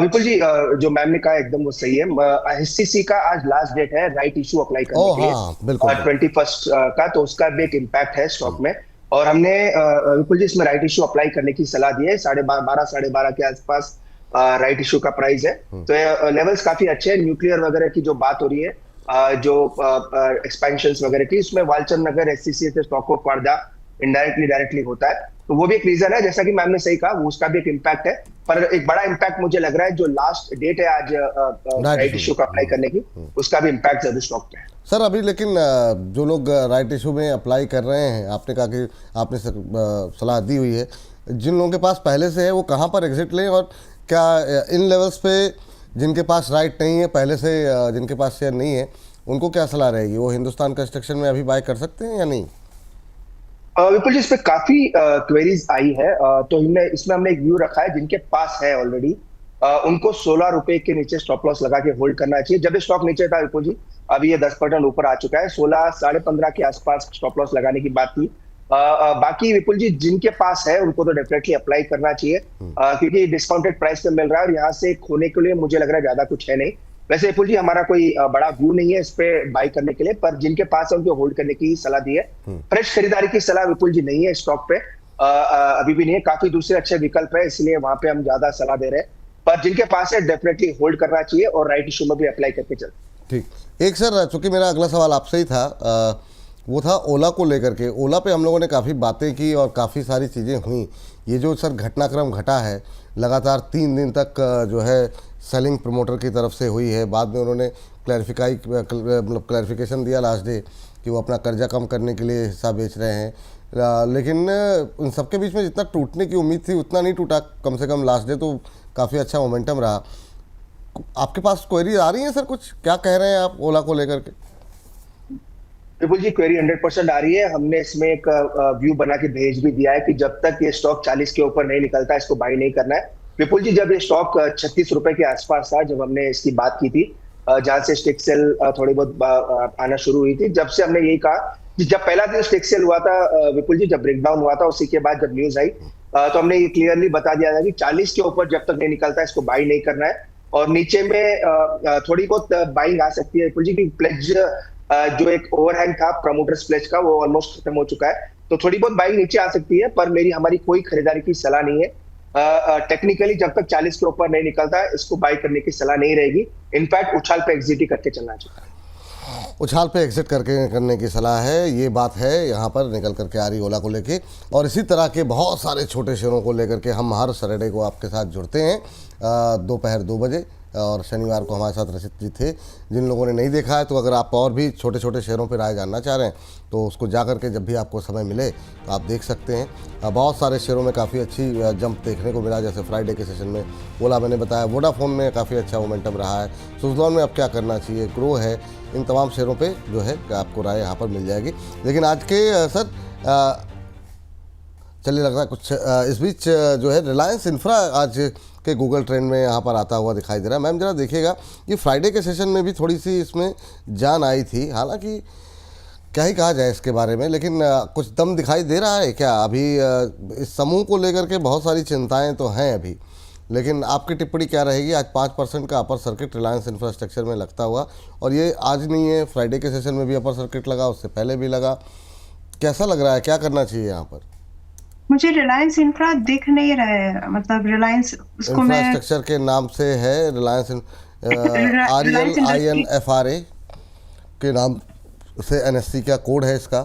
विपुल जी, जो मैम ने कहा एकदम वो सही है। एचसीसी का आज लास्ट डेट है राइट इशू अप्लाई करने के लिए, हाँ, बिल्कुल 21 का, तो उसका भी एक इम्पैक्ट है स्टॉक में। और हमने विपुल जी इसमें राइट इशू अप्लाई करने की सलाह दी है। 12:30 के आसपास राइट इशू का प्राइस है। तो लेवल्स काफी अच्छे हैं। न्यूक्लियर वगैरह की जो बात हो रही है, जो एक्सपेंशन वगैरह की, उसमें वालचंद नगर एचसीसी से स्टॉक को फायदा इनडायरेक्टली डायरेक्टली होता है। तो वो भी एक रीजन है, जैसा कि मैम ने सही कहा, वो उसका भी एक इम्पैक्ट है। पर एक बड़ा इम्पैक्ट मुझे लग रहा है जो लास्ट डेट है आज राइट इशू का अप्लाई करने की, उसका भी इम्पैक्ट जरूर स्टॉक पे है सर। अभी लेकिन जो लोग राइट इशू में अप्लाई कर रहे हैं, आपने कहा कि आपने सलाह दी हुई है, जिन लोगों के पास पहले से है वो कहाँ पर एग्जिट लें, और क्या इन लेवल्स पे जिनके पास राइट नहीं है पहले से, जिनके पास शेयर नहीं है, उनको क्या सलाह रहेगी? वो हिंदुस्तान कंस्ट्रक्शन में अभी बाय कर सकते हैं या नहीं? विपुल जी, इस पे काफी क्वेरीज आई है। तो इसमें हमने एक व्यू रखा है, जिनके पास है ऑलरेडी उनको 16 रुपए के नीचे स्टॉप लॉस लगा के होल्ड करना चाहिए। जब ये स्टॉक नीचे था विपुल जी, अभी ये 10% ऊपर आ चुका है। 16, 15.5 के आसपास स्टॉप लॉस लगाने की बात थी। बाकी विपुल जी जिनके पास है उनको तो डेफिनेटली अप्लाई करना चाहिए, क्योंकि डिस्काउंटेड प्राइस पे मिल रहा है और यहाँ से खोने के लिए मुझे लग रहा है ज्यादा कुछ है नहीं। वैसे विपुल जी हमारा कोई बड़ा व्यू नहीं है इस पे बाय करने के लिए, पर जिनके पास है उनको होल्ड करने की सलाह दी है। फ्रेश खरीदारी की सलाह विपुल जी नहीं है स्टॉक पे, अभी भी नहीं है। काफी दूसरे अच्छे विकल्प है, इसलिए वहां पे हम ज्यादा सलाह दे रहे हैं। पर जिनके पास है डेफिनेटली होल्ड करना चाहिए और राइट इशू में भी अप्लाई करके चल। ठीक, एक सर, चूंकि मेरा अगला सवाल आपसे ही था, वो था ओला को लेकर के। ओला पे हम लोगों ने काफ़ी बातें की और काफ़ी सारी चीज़ें हुई। ये जो सर घटनाक्रम घटा है, लगातार 3 दिन तक जो है सेलिंग प्रमोटर की तरफ से हुई है। बाद में उन्होंने क्लैरिफिकेशन दिया लास्ट डे कि वो अपना कर्जा कम करने के लिए हिस्सा बेच रहे हैं, लेकिन उन सबके बीच में जितना टूटने की उम्मीद थी उतना नहीं टूटा। कम से कम लास्ट डे तो काफ़ी अच्छा मोमेंटम रहा। आपके पास क्वेरी आ रही है सर? कुछ क्या कह रहे हैं आप ओला को लेकर के? विपुल जी, क्वेरी 100% आ रही है। हमने इसमें एक व्यू बना के भेज भी दिया है कि जब तक ये स्टॉक 40 के ऊपर नहीं निकलता इसको बाय नहीं करना है। विपुल जी, जब ये स्टॉक 36 रुपए के आसपास था, जब हमने इसकी बात की थी, जहां से स्टेक सेल थोड़ी बहुत आना शुरू हुई थी, जब से हमने यही कहा कि जब पहला दिन स्टेक सेल हुआ था विपुल जी, जब ब्रेकडाउन हुआ था, उसी के बाद जब न्यूज आई तो हमने ये क्लियरली बता दिया था कि 40 के ऊपर जब तक नहीं निकलता इसको बाय नहीं करना है। और नीचे में थोड़ी बहुत बाइंग आ सकती है विपुल जी, की प्लेज जो एक ओवरहैंग था प्रमोटर्स प्लेज का, वो ऑलमोस्ट खत्म हो चुका है। तो थोड़ी बहुत बाइंग नीचे आ सकती है, पर हमारी कोई खरीदारी की सलाह नहीं है। टेक्निकली जब तक 40 के ऊपर नहीं निकलता इसको बाय करने की सलाह नहीं रहेगी। इनफैक्ट उछाल पे एग्जिट ही करके चलना चाहिए। उछाल पे एग्जिट करने की सलाह है, ये बात है यहाँ पर निकल करके आ रही ओला को लेके। और इसी तरह के बहुत सारे छोटे शेयरों को लेकर के हम हर सैटरडे को आपके साथ जुड़ते हैं दोपहर 2 बजे, और शनिवार को हमारे साथ रचित जी थे। जिन लोगों ने नहीं देखा है, तो अगर आप और भी छोटे छोटे शेयरों पर राय जानना चाह रहे हैं तो उसको जा करके जब भी आपको समय मिले तो आप देख सकते हैं। बहुत सारे शेयरों में काफ़ी अच्छी जंप देखने को मिला, जैसे फ्राइडे के सेशन में ओला मैंने बताया, वोडाफोन में काफ़ी अच्छा मोमेंटम रहा है, सुज़लॉन में अब क्या करना चाहिए, ग्रो है, इन तमाम शेयरों पे जो है आपको राय यहाँ पर मिल जाएगी। लेकिन आज के सर चलिए, लग रहा है कुछ इस बीच जो है रिलायंस इंफ्रा आज के गूगल ट्रेंड में यहाँ पर आता हुआ दिखाई दे रहा है। मैम जरा देखिएगा, ये फ्राइडे के सेशन में भी थोड़ी सी इसमें जान आई थी, हालांकि क्या ही कहा जाए इसके बारे में, लेकिन कुछ दम दिखाई दे रहा है क्या अभी? इस समूह को लेकर के बहुत सारी चिंताएं तो हैं अभी, लेकिन आपकी टिप्पणी क्या रहेगी? आज 5% का अपर सर्किट रिलायंस इंफ्रास्ट्रक्चर में लगता हुआ, और ये आज नहीं है, फ्राइडे के सेशन में भी अपर सर्किट लगा, उससे पहले भी लगा। कैसा लग रहा है, क्या करना चाहिए यहाँ पर? मुझे रिलायंस इंफ्रा दिख नहीं रहा है, मतलब रिलायंस उसको मैं इंफ्रास्ट्रक्चर के नाम से है, रिलायंस RELINFRA के नाम से NSE का कोड है इसका।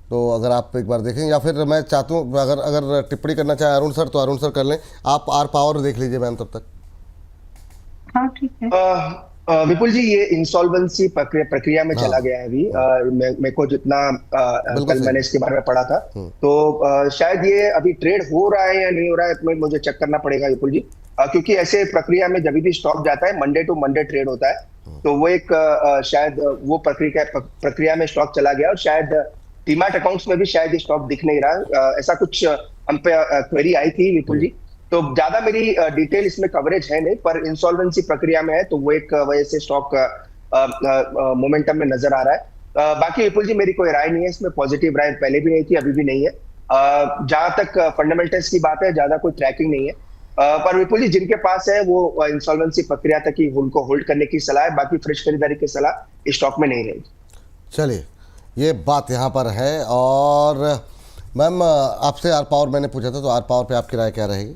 तो अगर आप एक बार देखें, या फिर मैं चाहता हूँ अगर टिप्पणी करना चाहे अरुण सर तो अरुण सर कर लें, आप आर पावर देख लीजिए मैम तब तक। हाँ ठीक है। विपुल जी, ये इंसॉल्वेंसी प्रक्रिया में चला गया है अभी। मेरे को जितना कल मैंने इसके बारे में पढ़ा था, तो शायद ये अभी ट्रेड हो रहा है या नहीं हो रहा है, मुझे चेक करना पड़ेगा विपुल जी, क्योंकि ऐसे प्रक्रिया में जब भी स्टॉक जाता है मंडे टू मंडे ट्रेड होता है, तो वो एक शायद वो प्रक्रिया में स्टॉक चला गया, और शायद डीमैट अकाउंट्स में भी शायद ये स्टॉक दिख नहीं रहा, ऐसा कुछ हम पे क्वेरी आई थी विपुल जी। तो ज्यादा मेरी डिटेल इसमें कवरेज है नहीं, पर इंसॉल्वेंसी प्रक्रिया में है, तो वो एक वजह से स्टॉक मोमेंटम में नजर आ रहा है। बाकी विपुल जी मेरी कोई राय नहीं है इसमें, पॉजिटिव राय पहले भी नहीं थी, अभी भी नहीं है। जहां तक फंडामेंटल्स की बात है, ज्यादा कोई ट्रैकिंग नहीं है, पर विपुल जी जिनके पास है वो इंसॉल्वेंसी प्रक्रिया तक ही उनको होल्ड करने की सलाह है, बाकी फ्रेश खरीदारी की सलाह इस स्टॉक में नहीं रहेगी। चलिए, ये बात यहाँ पर है। और मैम आपसे आर पावर मैंने पूछा था, तो आर पावर पे आपकी राय क्या रहेगी?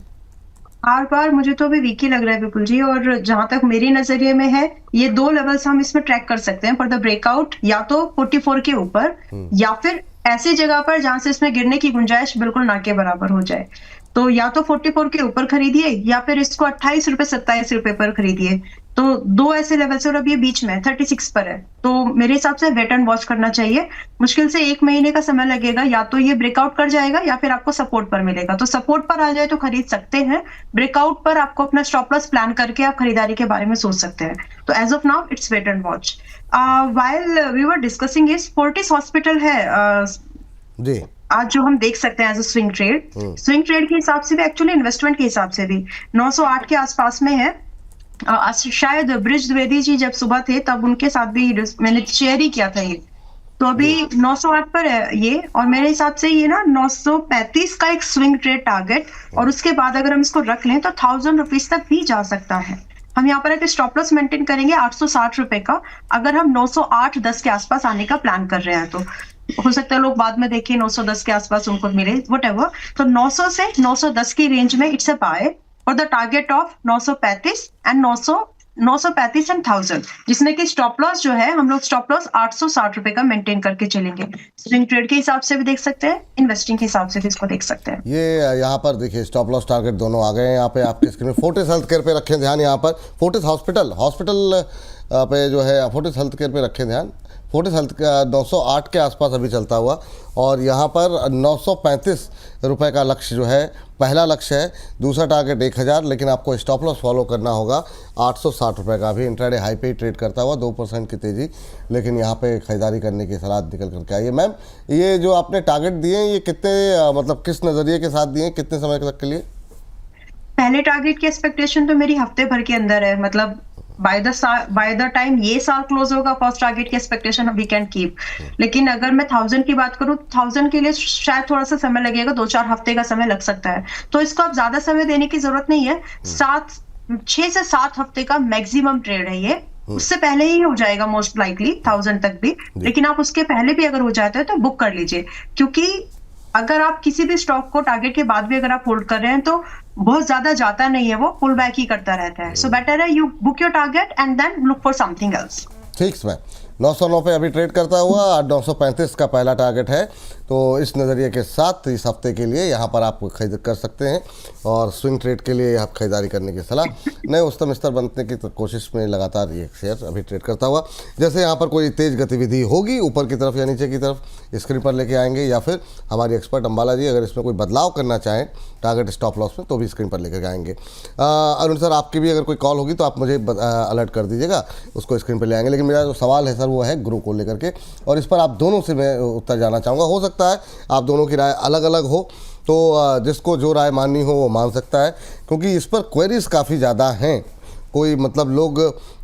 आर पार मुझे तो अभी वीक ही लग रहा है विपुल जी, और जहां तक मेरी नजरिए में है, ये 2 लेवल्स हम इसमें ट्रैक कर सकते हैं फॉर द ब्रेकआउट, या तो 44 के ऊपर, या फिर ऐसी जगह पर जहां से इसमें गिरने की गुंजाइश बिल्कुल ना के बराबर हो जाए। तो या तो 44 के ऊपर खरीदिए, या फिर इसको 28 रुपए 27 रुपए पर खरीदिए। तो 2 ऐसे लेवल से, और अब ये बीच में 36 पर है, तो मेरे हिसाब से वेट एंड वॉच करना चाहिए। मुश्किल से 1 महीने का समय लगेगा, या तो ये ब्रेकआउट कर जाएगा या फिर आपको सपोर्ट पर मिलेगा। तो सपोर्ट पर आ जाए तो खरीद सकते हैं, ब्रेकआउट पर आपको अपना स्टॉप लॉस प्लान करके आप खरीदारी के बारे में सोच सकते हैं। तो as of now it's wait and watch. While we were discussing is Fortis hospital है जी, आज जो हम देख सकते हैं एज अ स्विंग ट्रेड के हिसाब से भी, एक्चुअली इन्वेस्टमेंट के हिसाब से भी 908 के आसपास में है। शायद ब्रिज द्विवेदी जी जब सुबह थे तब उनके साथ भी मैंने शेयर ही किया था ये, तो अभी 908 पर है ये, और मेरे हिसाब से ये ना 935 का एक स्विंग ट्रेड टारगेट, और उसके बाद अगर हम इसको रख लें तो 1000 रुपीज तक भी जा सकता है। हम यहाँ पर एक स्टॉप लॉस मेंटेन करेंगे 860 रुपए का, अगर हम 908-10 के आसपास आने का प्लान कर रहे हैं। तो हो सकता है लोग बाद में देखें 910 के आसपास उनको मिले, व्हाटएवर। तो 900 से 910 की रेंज में इट्स अ बाय, और the target of 935 and 935 and 1000, जिसमें कि स्टॉप लॉस जो है हम लोग स्टॉप लॉस 860 रुपए का मेंटेन करके चलेंगे। स्विंग ट्रेड के हिसाब से भी देख सकते हैं, इन्वेस्टिंग के हिसाब से भी इसको देख सकते हैं। ये यहाँ पर देखिए स्टॉप लॉस टारगेट दोनों आ गए हैं यहाँ पे आपके स्क्रीन में। फोर्टिस हेल्थ केयर पे रखें ध्यान, यहाँ पर फोर्टिस हॉस्पिटल पे जो है फोर्टिस हेल्थ केयर पे रखें ध्यान। फोर्टिस हेल्थ का 908 के आसपास अभी चलता हुआ, और यहाँ पर 935 रुपए का लक्ष्य जो है पहला लक्ष्य है, दूसरा टारगेट 1000, लेकिन आपको स्टॉप लॉस फॉलो करना होगा 860 रुपए का। अभी इंट्राडे हाई पे ट्रेड करता हुआ 2% की तेज़ी, लेकिन यहाँ पे खरीदारी करने की सलाह निकल करके आई है। मैम ये जो आपने टारगेट दिए हैं, ये कितने मतलब किस नज़रिए के साथ दिए हैं, कितने समय तक के लिए? पहले टारगेट की एक्सपेक्टेशन तो मेरी हफ्ते भर के अंदर है, मतलब बाय द टाइम ये साल क्लोज होगा, फर्स्ट टारगेट की एक्सपेक्टेशन वी कैन कीप। लेकिन अगर मैं 1000 की बात करूं, 1000 के लिए शायद थोड़ा सा समय लगेगा, 2-4 हफ्ते का समय लग सकता है। तो इसको आप ज्यादा समय देने की जरूरत नहीं है, 6 से 7 हफ्ते का मैक्सिमम ट्रेड है ये। उससे पहले ही हो जाएगा मोस्ट लाइकली 1000 तक भी, लेकिन आप उसके पहले भी अगर हो जाता है तो बुक कर लीजिए, क्योंकि अगर आप किसी भी स्टॉक को टारगेट के बाद भी अगर आप होल्ड कर रहे हैं तो बहुत ज्यादा जाता नहीं है, वो पुल बैक ही करता रहता है। सो बेटर है you book your target and then look for something else. ठीक है, 909 पे अभी ट्रेड करता हुआ 935 का पहला टारगेट है। तो इस नज़रिए के साथ इस हफ्ते के लिए यहाँ पर आप खरीद कर सकते हैं, और स्विंग ट्रेड के लिए आप खरीदारी करने की सलाह, नए उच्चतम स्तर बनने की कोशिश में लगातार ये शेयर अभी ट्रेड करता हुआ। जैसे यहाँ पर कोई तेज़ गतिविधि होगी ऊपर की तरफ या नीचे की तरफ, स्क्रीन पर लेके आएंगे, या फिर हमारी एक्सपर्ट अंबाला जी अगर इसमें कोई बदलाव करना चाहें टारगेट स्टॉप लॉस में, तो भी स्क्रीन पर लेकर आएंगे। अरुण सर आपकी भी अगर कोई कॉल होगी तो आप मुझे अलर्ट कर दीजिएगा, उसको स्क्रीन पर ले आएंगे। लेकिन मेरा जो सवाल है सर वो है ग्रो को लेकर के, और इस पर आप दोनों से मैं उत्तर जानना चाहूँगा। हो सकता सकता है आप दोनों की राय अलग अलग हो, तो जिसको जो राय माननी हो वो मान सकता है, क्योंकि इस पर क्वेरीज काफ़ी ज़्यादा हैं। कोई मतलब लोग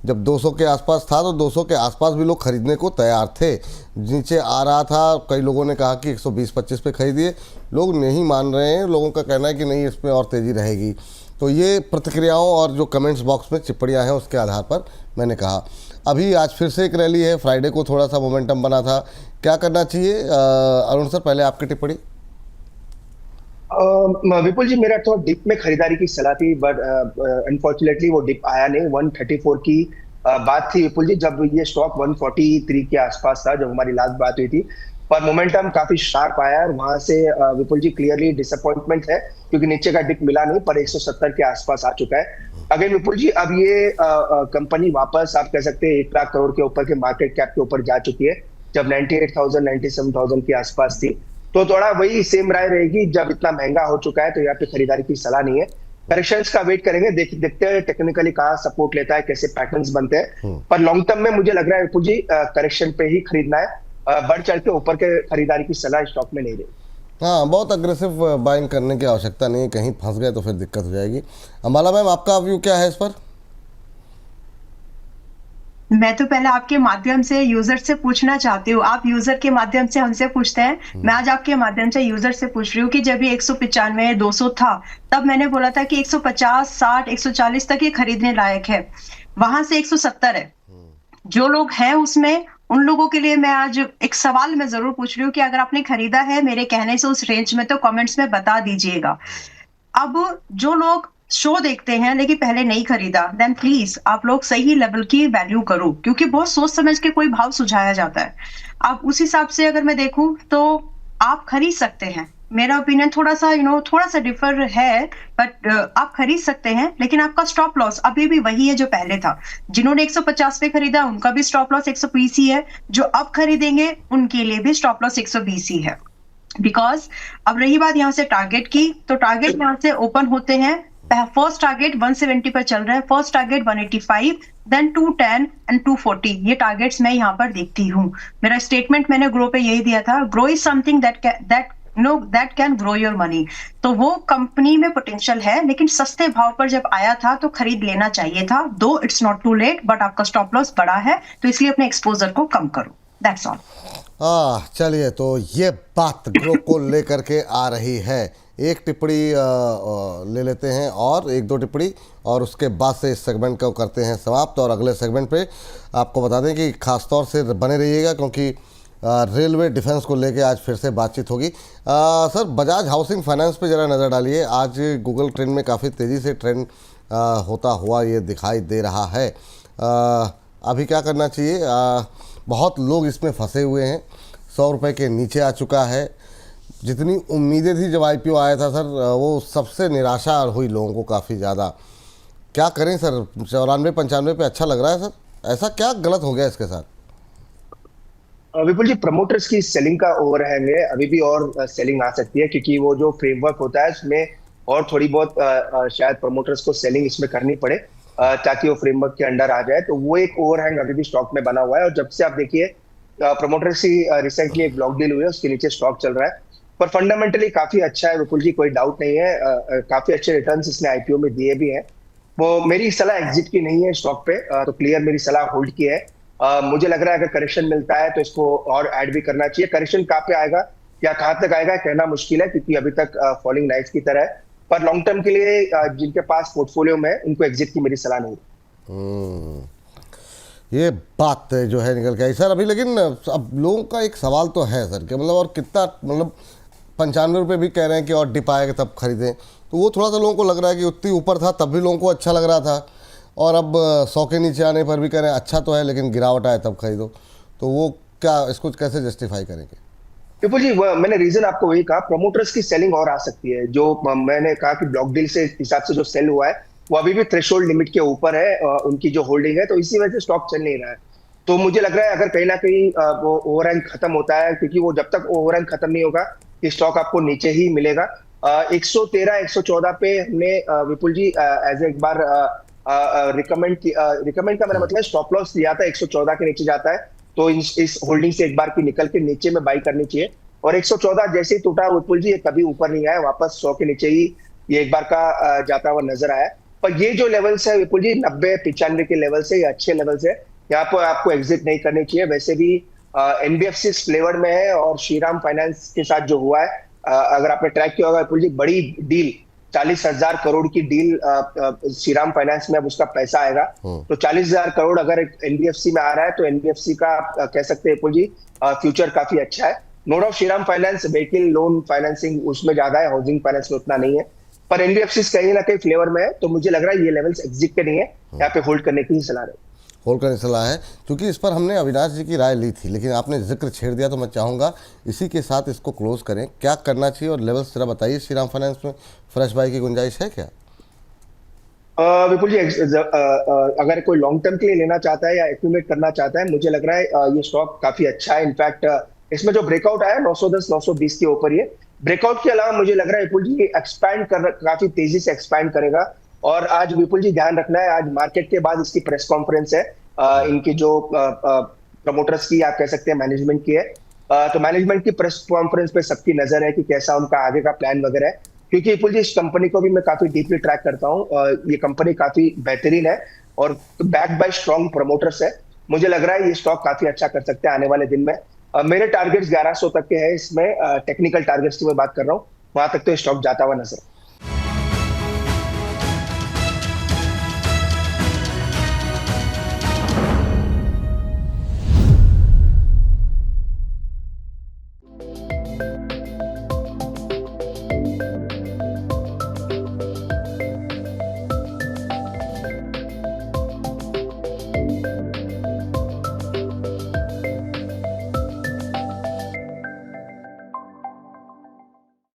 जब 200 के आसपास था तो 200 के आसपास भी लोग खरीदने को तैयार थे, नीचे आ रहा था, कई लोगों ने कहा कि 120-25 पे खरीदिए, लोग नहीं मान रहे हैं, लोगों का कहना है कि नहीं इसमें और तेज़ी रहेगी। तो ये प्रतिक्रियाओं और जो कमेंट्स बॉक्स में टिप्पणियाँ हैं उसके आधार पर मैंने कहा। अभी आज फिर से एक रैली है, फ्राइडे को थोड़ा सा मोमेंटम बना था, क्या करना चाहिए? अरुण सर पहले आपकी टिप्पणी। विपुल जी, मेरा थोड़ा डिप में खरीदारी की सलाह थी, बट अनफॉर्चुनेटली वो डिप आया नहीं। 134 की बात थी विपुल जी, जब ये स्टॉक 143 के आसपास था जब हमारी लास्ट बात हुई थी, पर मोमेंटम काफी शार्प आया और वहां से विपुल जी क्लियरली डिसअपॉइंटमेंट है, क्योंकि नीचे का डिप मिला नहीं, पर 170 के आसपास आ चुका है। अगेन विपुल जी, अब ये कंपनी वापस आप कह सकते हैं 1 लाख करोड़ के ऊपर के मार्केट कैप के ऊपर जा चुकी है, जब 98,000 97,000 के आसपास थी। तो थोड़ा वही सेम राय रहेगी, जब इतना महंगा हो चुका है तो यहाँ पे खरीदारी की सलाह नहीं है। करेक्शंस का वेट करेंगे, देखते हैं टेक्निकली कहाँ सपोर्ट लेता है, कैसे पैटर्न्स बनते हैं, पर लॉन्ग टर्म में मुझे लग रहा है विपुल जी करेक्शन पे ही खरीदना है, बढ़ चढ़ के ऊपर के खरीदारी की सलाह स्टॉक में नहीं रहेगी। हाँ, बहुत अग्रेसिव बाइंग करने की आवश्यकता नहीं है, कहीं फंस गए तो फिर दिक्कत हो जाएगी। अंबाला मैम, आपका व्यू क्या है इस पर? मैं तो पहले आपके माध्यम से यूजर से पूछना चाहती हूँ, आप यूजर के माध्यम से हमसे पूछते हैं, मैं आज आपके माध्यम से यूजर से पूछ रही हूँ कि जब ये 195 200 था तब मैंने बोला था कि 150 60 140 तक ये खरीदने लायक है, वहां से 170 है। जो लोग हैं उसमें, उन लोगों के लिए मैं आज एक सवाल मैं जरूर पूछ रही हूँ कि अगर आपने खरीदा है मेरे कहने से उस रेंज में तो कमेंट्स में बता दीजिएगा। अब जो लोग शो देखते हैं लेकिन पहले नहीं खरीदा, देन प्लीज आप लोग सही लेवल की वैल्यू करो, क्योंकि बहुत सोच समझ के कोई भाव सुझाया जाता है। आप उस हिसाब से अगर मैं देखूं तो आप खरीद सकते हैं। मेरा ओपिनियन थोड़ा सा थोड़ा सा डिफर है, बट आप खरीद सकते हैं, लेकिन आपका स्टॉप लॉस अभी भी वही है जो पहले था। जिन्होंने 150 पे खरीदा उनका भी स्टॉप लॉस 120 ही है, जो अब खरीदेंगे उनके लिए भी स्टॉप लॉस 120 ही है। बिकॉज अब रही बात यहाँ से टारगेट की, तो टारगेट यहाँ से ओपन होते हैं। फर्स्ट टारगेट 170 पर चल रहा है, फर्स्ट टारगेट 185, देन 210 एंड 240, ये टारगेट्स मैं यहाँ पर देखती हूँ। मेरा स्टेटमेंट मैंने ग्रो पे यही दिया था, grow is something that can grow your money. तो वो कंपनी में पोटेंशियल है, लेकिन सस्ते भाव पर जब आया था तो खरीद लेना चाहिए था। Though it's not too late, but आपका स्टॉप लॉस बड़ा है, तो इसलिए अपने एक्सपोजर को कम करो। That's all. चलिए, तो ये बात ग्रो को लेकर के आ रही है। एक टिप्पणी ले लेते हैं और एक दो टिप्पणी, और उसके बाद से इस सेगमेंट को करते हैं समाप्त। और अगले सेगमेंट पे आपको बता दें कि खास तौर से बने रहिएगा, क्योंकि रेलवे डिफेंस को लेके आज फिर से बातचीत होगी। सर, बजाज हाउसिंग फाइनेंस पे ज़रा नज़र डालिए। आज गूगल ट्रेंड में काफ़ी तेज़ी से ट्रेंड होता हुआ ये दिखाई दे रहा है। अभी क्या करना चाहिए? बहुत लोग इसमें फंसे हुए हैं, 100 रुपये के नीचे आ चुका है। जितनी उम्मीदें थी जब IPO आया था सर, वो सबसे निराशा हुई लोगों को काफ़ी ज़्यादा। क्या करें सर? 94-95 पे अच्छा लग रहा है सर, ऐसा क्या गलत हो गया इसके साथ? विपुल जी, प्रमोटर्स की सेलिंग का ओवरहैंग है, अभी भी और सेलिंग आ सकती है, क्योंकि वो जो फ्रेमवर्क होता है उसमें और थोड़ी बहुत शायद प्रमोटर्स को सेलिंग इसमें करनी पड़े ताकि वो फ्रेमवर्क के अंडर आ जाए। तो वो एक ओवरहैंग अभी भी स्टॉक में बना हुआ है। और जब से आप देखिए प्रमोटर्स की रिसेंटली एक ब्लॉक डील हुई है, उसके नीचे स्टॉक चल रहा है, पर फंडामेंटली काफी अच्छा है विपुल जी, कोई डाउट नहीं है। काफी अच्छे रिटर्न्स इसने IPO में दिए भी हैं। वो मेरी सलाह एग्जिट की नहीं है स्टॉक पे, तो क्लियर मेरी सलाह होल्ड की है। मुझे लग रहा है अगर करेक्शन मिलता है तो इसको और ऐड भी करना चाहिए। करेक्शन कहाँ पे आएगा या कहाँ तक आएगा कहना मुश्किल है, क्योंकि अभी तक फॉलिंग नाइफ की तरह है, पर लॉन्ग टर्म के लिए जिनके पास पोर्टफोलियो में उनको एग्जिट की मेरी सलाह नहीं। ये बात जो है निकल के आई सर अभी। लेकिन अब लोगों का एक सवाल तो है सर कि मतलब और कितना, मतलब 95 रुपये भी कह रहे हैं कि और डिप आएगा तब खरीदें, तो वो थोड़ा सा लोगों को लग रहा है कि उतनी ऊपर था तब भी लोगों को अच्छा लग रहा था, और अब 100 के नीचे आने पर भी कह रहे हैं अच्छा तो है लेकिन गिरावट आए तब खरीदो। तो वो क्या, इसको कैसे जस्टिफाई करेंगे? विपुल जी, मैंने रीजन आपको वही कहा, प्रमोटर्स की सेलिंग और आ सकती है। जो मैंने कहा कि ब्लॉक डील से हिसाब से जो सेल हुआ है वो अभी भी थ्रेशोल्ड लिमिट के ऊपर है उनकी जो होल्डिंग है, तो इसी वजह से स्टॉक चल नहीं रहा है। तो मुझे लग रहा है अगर कहीं ना कहीं वो ओवरहैंग खत्म होता है, क्योंकि वो जब तक ओवरहैंग खत्म नहीं होगा ये स्टॉक आपको नीचे ही मिलेगा। 113 114 पे हमने विपुल जी एज एक बार रिकमेंड का मेरा मतलब स्टॉप लॉस दिया था, 114 के नीचे जाता है तो इस होल्डिंग से एक बार की निकल के नीचे में बाई करनी चाहिए। और 114 जैसे ही टूटा विपुल जी, ये कभी ऊपर नहीं आया, वापस 100 के नीचे ही ये एक बार का जाता हुआ नजर आया। पर ये जो लेवल्स है विपुल जी, 90-95 के लेवल से, ये अच्छे लेवल से, यहाँ पर आपको एग्जिट नहीं करनी चाहिए। वैसे भी एनबीएफसी फ्लेवर में है, और श्रीराम फाइनेंस के साथ जो हुआ है, अगर आपने ट्रैक किया होगा विपुल जी, बड़ी डील 40,000 करोड़ की डील श्रीराम फाइनेंस में अब उसका पैसा आएगा। तो 40,000 करोड़ अगर एनबीएफसी में आ रहा है तो एनबीएफसी का कह सकते हैं विपुल जी फ्यूचर काफी अच्छा है। No doubt Shriram finance vehicle loan financing उसमें ज्यादा है, हाउसिंग फाइनेंस में उतना नहीं है, पर एनबीएफसी कहीं ना कहीं फ्लेवर में है। तो मुझे लग रहा है ये लेवल्स एग्जिट के नहीं है, यहाँ पे होल्ड करने की ही सलाह है। होल्ड करने की सलाह है, क्योंकि इस पर हमने अविनाश जी की राय ली थी, लेकिन आपने जिक्र छेड़ दिया, तो मैं चाहूँगा इसी के साथ इसको क्लोज करें। क्या करना चाहिए और लेवल्स जरा बताइए, श्रीराम फाइनेंस में फ्रेश बाई की गुंजाइश है क्या? विपुल जी, अगर कोई लॉन्ग टर्म के लिए लेना चाहता है या एक्यूमुलेट करना चाहता है, मुझे लग रहा है ये स्टॉक काफी अच्छा है। इनफैक्ट इसमें जो ब्रेकआउट आया 910 920 के ऊपर, ये ब्रेकआउट के अलावा मुझे लग रहा है विपुल जी एक्सपैंड कर काफी तेजी से एक्सपैंड करेगा। और आज विपुल जी ध्यान रखना है, आज मार्केट के बाद इसकी प्रेस कॉन्फ्रेंस है, इनकी जो प्रमोटर्स की आप कह सकते हैं मैनेजमेंट की है। तो मैनेजमेंट की प्रेस कॉन्फ्रेंस पे सबकी नजर है कि कैसा उनका आगे का प्लान वगैरह है, क्योंकि विपुल जी इस कंपनी को भी मैं काफी डीपली ट्रैक करता हूँ। ये कंपनी काफी बेहतरीन है और बैक्ड बाय स्ट्रॉन्ग प्रमोटर्स है। मुझे लग रहा है ये स्टॉक काफी अच्छा कर सकते हैं आने वाले दिन में। मेरे टारगेट्स 1100 तक के हैं, इसमें टेक्निकल टारगेट्स की मैं बात कर रहा हूँ, वहां तक तो स्टॉक जाता हुआ नजर।